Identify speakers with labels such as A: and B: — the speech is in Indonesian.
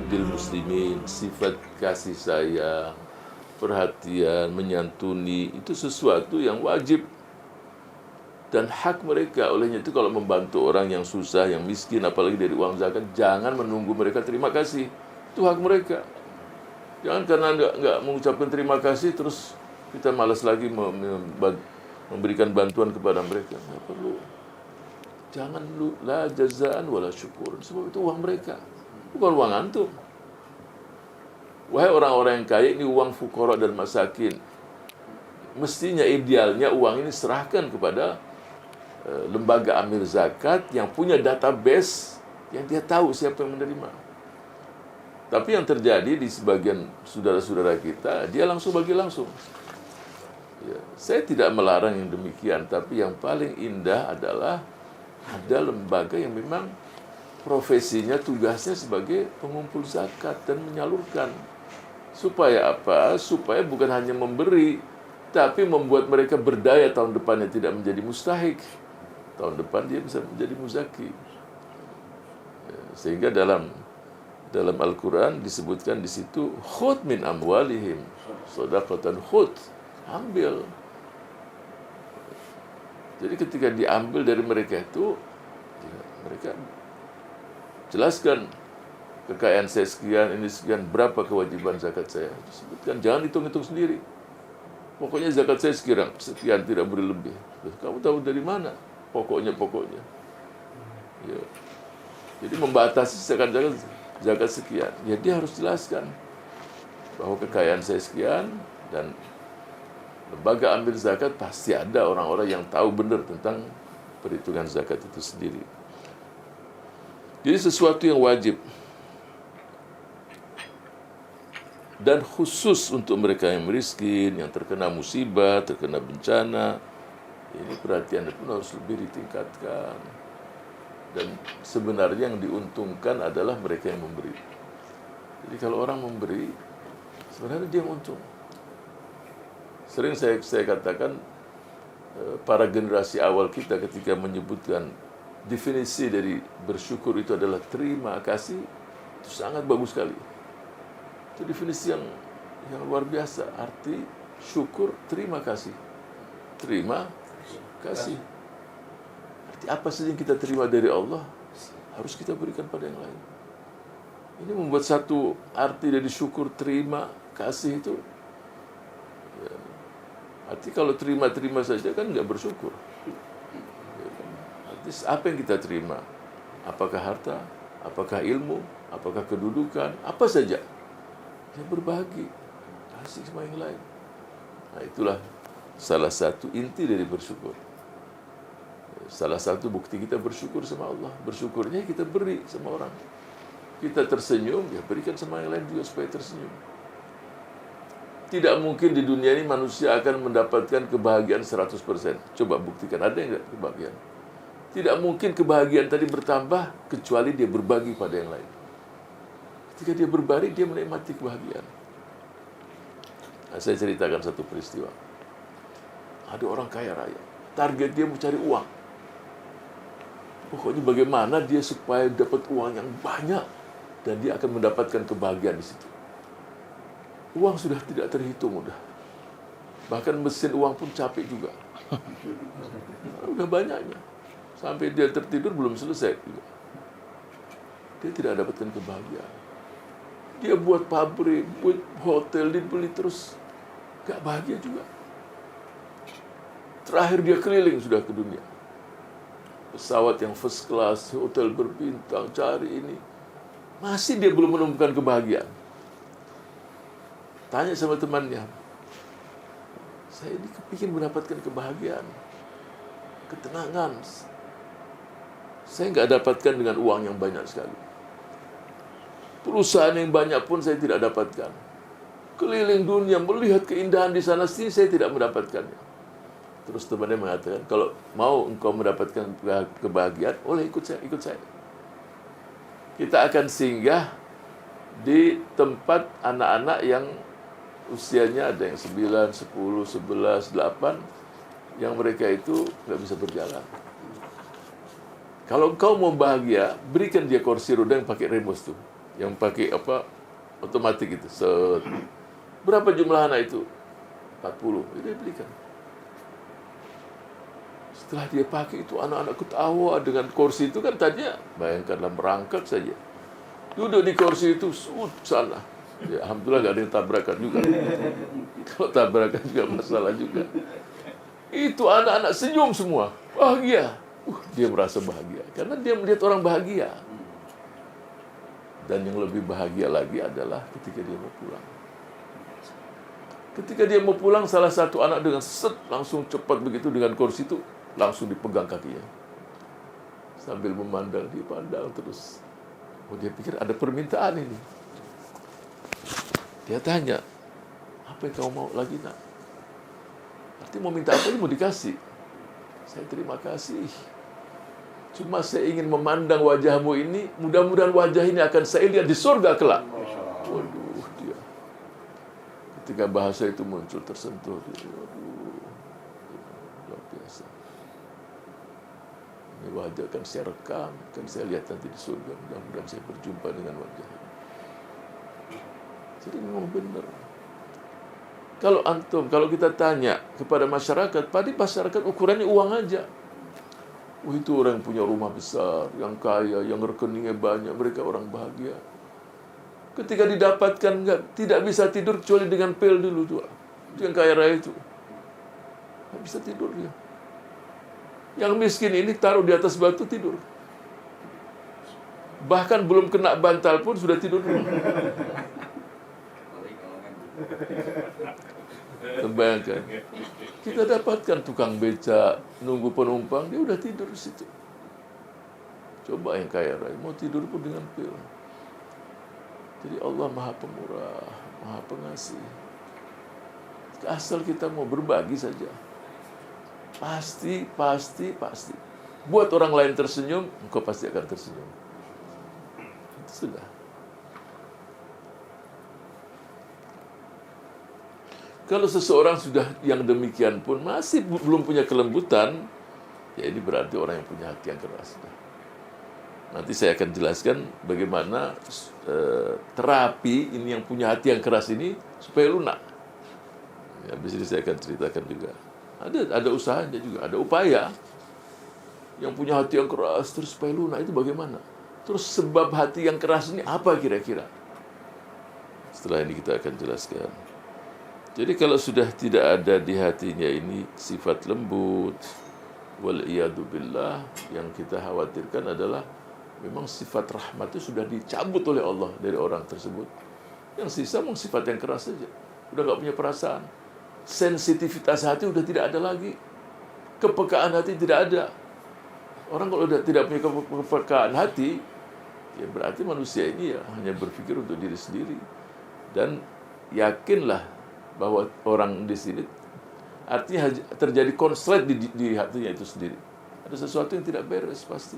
A: bil muslimin, sifat kasih sayang, perhatian, menyantuni, itu sesuatu yang wajib dan hak mereka. Olehnya itu kalau membantu orang yang susah, yang miskin, apalagi dari uang zakat, jangan menunggu mereka terima kasih. Itu hak mereka. Jangan karena nggak mengucapkan terima kasih terus kita malas lagi memberikan bantuan kepada mereka. Nggak perlu. Jangan lu la jazaan wala syukur. Sebab itu uang mereka, bukan uang antum. Wahai orang-orang yang kaya, ini uang fuqara dan masakin. Mestinya idealnya uang ini serahkan kepada lembaga amil zakat yang punya database yang dia tahu siapa yang menerima. Tapi yang terjadi di sebagian saudara-saudara kita, dia langsung bagi langsung. Ya, saya tidak melarang yang demikian, tapi yang paling indah adalah ada lembaga yang memang profesinya, tugasnya sebagai pengumpul zakat dan menyalurkan. Supaya apa? Supaya bukan hanya memberi, tapi membuat mereka berdaya tahun depannya, tidak menjadi mustahik. Tahun depan dia bisa menjadi muzaki. Ya, sehingga dalam Al-Quran disebutkan di situ, khudh min amwalihim shadaqatan, khudh, ambil. Jadi ketika diambil dari mereka itu, ya, mereka jelaskan kekayaan saya sekian, ini sekian, berapa kewajiban zakat saya. Disebutkan, jangan hitung-hitung sendiri. Pokoknya zakat saya sekian, tidak boleh lebih. Kamu tahu dari mana? Pokoknya. Ya. Jadi membatasi zakat sekian. Ya dia harus jelaskan bahwa kekayaan saya sekian, dan lembaga ambil zakat pasti ada orang-orang yang tahu benar tentang perhitungan zakat itu sendiri. Jadi sesuatu yang wajib dan khusus untuk mereka yang miskin, yang terkena musibah, terkena bencana. Ini perhatian pun harus lebih ditingkatkan. Dan sebenarnya yang diuntungkan adalah mereka yang memberi. Jadi kalau orang memberi, sebenarnya dia untung. Sering saya katakan, para generasi awal kita ketika menyebutkan definisi dari bersyukur itu adalah terima kasih, itu sangat bagus sekali. Itu definisi yang luar biasa. Arti syukur, terima kasih. Terima kasih. Arti apa saja yang kita terima dari Allah harus kita berikan pada yang lain. Ini membuat satu arti dari syukur, terima kasih itu. Ya, arti kalau terima saja kan nggak bersyukur. Ya, arti apa yang kita terima? Apakah harta? Apakah ilmu? Apakah kedudukan? Apa saja? Ya berbagi, kasih sama yang lain. Nah itulah salah satu inti dari bersyukur. Salah satu bukti kita bersyukur sama Allah. Bersyukurnya kita beri sama orang. Kita tersenyum, ya berikan sama yang lain juga supaya tersenyum. Tidak mungkin di dunia ini manusia akan mendapatkan kebahagiaan 100%. Coba buktikan, ada yang enggak kebahagiaan? Tidak mungkin kebahagiaan tadi bertambah kecuali dia berbagi pada yang lain. Ketika dia berbagi, dia menikmati kebahagiaan. Nah, saya ceritakan satu peristiwa. Ada orang kaya raya, target dia mencari uang. Pokoknya bagaimana dia supaya dapat uang yang banyak dan dia akan mendapatkan kebahagiaan di situ. Uang sudah tidak terhitung udah. Bahkan mesin uang pun capek juga. Udah banyaknya. Sampai dia tertidur belum selesai juga. Dia tidak dapatkan kebahagiaan. Dia buat pabrik, buat hotel, dibeli terus. Gak bahagia juga. Terakhir dia keliling sudah ke dunia. Pesawat yang first class, hotel berbintang, cari ini. Masih dia belum menemukan kebahagiaan. Tanya sama temannya, saya ini kepikir mendapatkan kebahagiaan, ketenangan. Saya nggak dapatkan dengan uang yang banyak sekali. Perusahaan yang banyak pun saya tidak dapatkan. Keliling dunia, melihat keindahan di sana, sini saya tidak mendapatkannya. Terus temannya mengatakan, kalau mau engkau mendapatkan kebahagiaan, oleh ikut saya. Kita akan singgah di tempat anak-anak yang usianya ada yang 9, 10, 11, 8, yang mereka itu nggak bisa berjalan. Kalau engkau mau bahagia, berikan dia kursi roda yang pakai remote tuh. yang pakai apa otomatis itu. Berapa jumlah anak itu? 40. Itu dia belikan. Setelah dia pakai itu, anak-anak ketawa dengan kursi itu kan tadinya, bayangkanlah merangkak saja. Duduk di kursi itu, sana. Ya, alhamdulillah gak ada yang tabrakan juga. Kalau tabrakan juga masalah juga. Itu anak-anak senyum semua, bahagia. Dia merasa bahagia karena dia melihat orang bahagia. Dan yang lebih bahagia lagi adalah ketika dia mau pulang. Ketika dia mau pulang, salah satu anak dengan langsung cepat begitu dengan kursi itu langsung dipegang kakinya. Sambil memandang, dia pandang terus. Oh, dia pikir ada permintaan ini. Dia tanya, apa yang kau mau lagi, nak? Artinya mau minta apa ini mau dikasih. Saya terima kasih. Cuma saya ingin memandang wajahmu ini, mudah-mudahan wajah ini akan saya lihat di surga kelak. Waduh, dia. Ketika bahasa itu muncul, tersentuh. Dia, waduh, luar biasa. Ini wajah akan saya rekam, akan saya lihat nanti di surga. Mudah-mudahan saya berjumpa dengan wajah ini. Jadi memang benar. Kalau kita tanya kepada masyarakat, pada masyarakat ukurannya uang aja. Itu orang yang punya rumah besar, yang kaya, yang rekeningnya banyak, mereka orang bahagia. Ketika didapatkan tidak bisa tidur kecuali dengan pil dulu tuh. Itu yang kaya raya itu. Nggak bisa tidur dia. Yang miskin ini taruh di atas batu tidur. Bahkan belum kena bantal pun sudah tidur dulu. Bayangkan, kita dapatkan tukang beca nunggu penumpang, dia udah tidur di situ. Coba yang kaya raya mau tidur pun dengan pil. Jadi Allah Maha Pemurah, Maha Pengasih. Asal kita mau berbagi saja, pasti. Buat orang lain tersenyum, engkau pasti akan tersenyum. Itu sudah. Kalau seseorang sudah yang demikian pun masih belum punya kelembutan, ya ini berarti orang yang punya hati yang keras. Nanti saya akan jelaskan bagaimana terapi ini yang punya hati yang keras ini supaya lunak. Ya, habis ini saya akan ceritakan juga. Ada usahanya juga, ada upaya. Yang punya hati yang keras terus supaya lunak itu bagaimana? Terus sebab hati yang keras ini apa kira-kira? Setelah ini kita akan jelaskan. Jadi kalau sudah tidak ada di hatinya ini sifat lembut, wal'iyadu billah, yang kita khawatirkan adalah memang sifat rahmat itu sudah dicabut oleh Allah dari orang tersebut. Yang sisa memang sifat yang keras saja. Udah gak punya perasaan. Sensitivitas hati udah tidak ada lagi. Kepekaan hati tidak ada. Orang kalau udah tidak punya kepekaan hati, ya berarti manusia ini ya hanya berpikir untuk diri sendiri. Dan yakinlah bahwa orang di sini artinya terjadi konslet di hatinya itu sendiri. Ada sesuatu yang tidak beres pasti.